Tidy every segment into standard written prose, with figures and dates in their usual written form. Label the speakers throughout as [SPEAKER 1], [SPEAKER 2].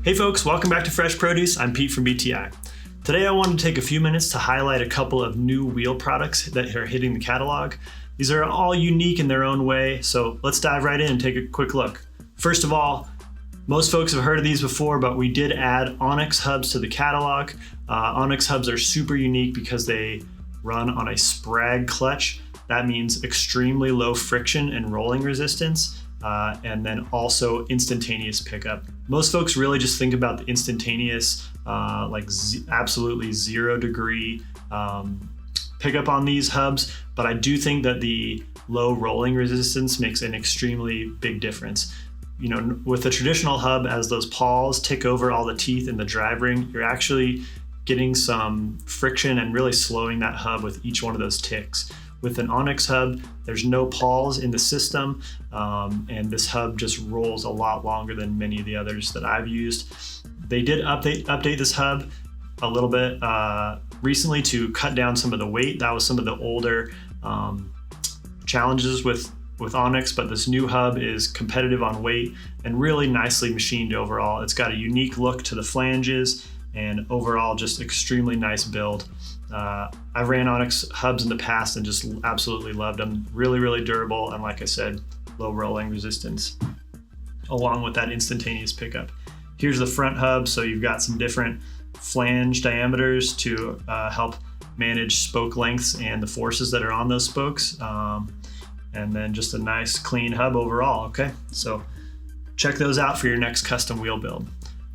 [SPEAKER 1] Hey folks, welcome back to Fresh Produce. I'm Pete from BTI. Today I wanted to take a few minutes to highlight a couple of new wheel products that are hitting the catalog. These are all unique in their own way, so let's dive right in and take a quick look. First of all, most folks have heard of these before, but we did add Onyx Hubs to the catalog. Onyx Hubs are super unique because they run on a sprag clutch. That means extremely low friction and rolling resistance. And then also instantaneous pickup. Most folks really just think about the instantaneous, absolutely 0 degree pickup on these hubs, but I do think that the low rolling resistance makes an extremely big difference. You know, with the traditional hub, as those pawls tick over all the teeth in the drive ring, you're actually getting some friction and really slowing that hub with each one of those ticks. With an Onyx Hub, there's no pawls in the system, and this hub just rolls a lot longer than many of the others that I've used. They did update this hub a little bit recently to cut down some of the weight. That was some of the older challenges with Onyx, but this new hub is competitive on weight and really nicely machined overall. It's got a unique look to the flanges and overall just extremely nice build. I've ran Onyx hubs in the past and just absolutely loved them. Really, really durable, and like I said, low rolling resistance, along with that instantaneous pickup. Here's the front hub, so you've got some different flange diameters to help manage spoke lengths and the forces that are on those spokes. And then just a nice clean hub overall, okay? So check those out for your next custom wheel build.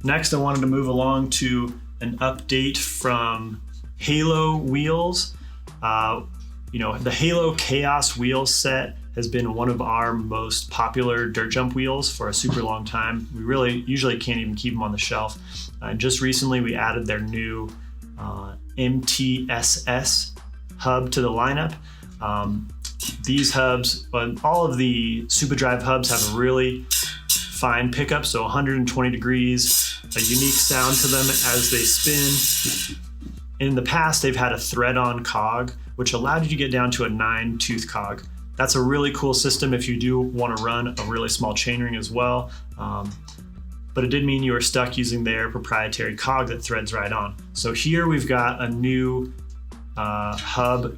[SPEAKER 1] Next, I wanted to move along to an update from Halo Wheels. The Halo Chaos wheel set has been one of our most popular dirt jump wheels for a super long time. We really usually can't even keep them on the shelf. Just recently, we added their new MTSS hub to the lineup. These hubs, all of the Super Drive hubs have a really fine pickup, so 120 degrees, a unique sound to them as they spin. In the past, they've had a thread-on cog, which allowed you to get down to a 9-tooth cog. That's a really cool system if you do want to run a really small chainring as well. But it did mean you were stuck using their proprietary cog that threads right on. So here we've got a new hub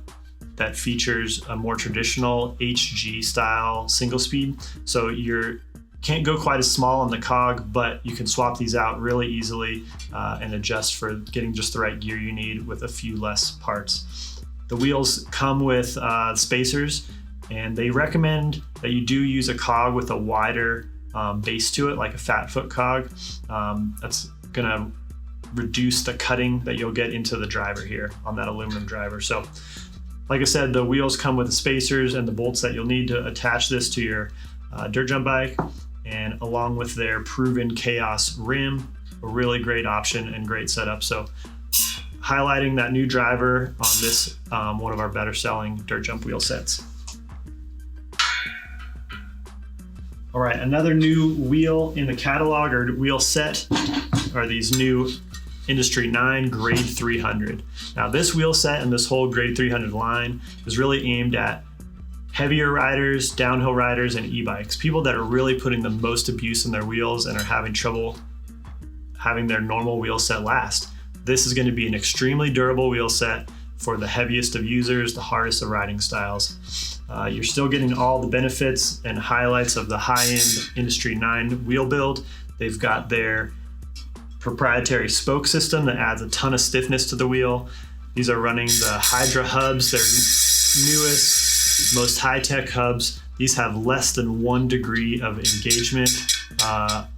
[SPEAKER 1] that features a more traditional HG style single speed. So you can't go quite as small on the cog, but you can swap these out really easily and adjust for getting just the right gear you need with a few less parts. The wheels come with spacers, and they recommend that you do use a cog with a wider base to it, like a fat foot cog. That's gonna reduce the cutting that you'll get into the driver here on that aluminum driver. So like I said, the wheels come with the spacers and the bolts that you'll need to attach this to your dirt jump bike, and along with their proven Chaos rim, a really great option and great setup. So highlighting that new driver on this, one of our better selling dirt jump wheel sets. All right, another new wheel in the catalog or wheel set are these new Industry 9 Grade 300. Now this wheel set and this whole Grade 300 line is really aimed at heavier riders, downhill riders, and e-bikes, people that are really putting the most abuse in their wheels and are having trouble having their normal wheel set last. This is going to be an extremely durable wheel set for the heaviest of users, the hardest of riding styles. You're still getting all the benefits and highlights of the high-end Industry 9 wheel build. They've got their proprietary spoke system that adds a ton of stiffness to the wheel. These are running the Hydra hubs, their newest, most high-tech hubs. These have less than 1 degree of engagement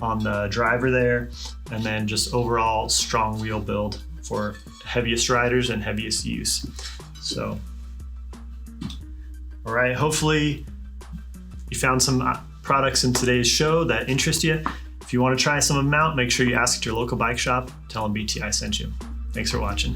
[SPEAKER 1] on the driver there, and then just overall strong wheel build for heaviest riders and heaviest use. So, all right, hopefully you found some products in today's show that interest you. If you want to try some of them out, make sure you ask at your local bike shop. Tell them BTI sent you. Thanks for watching.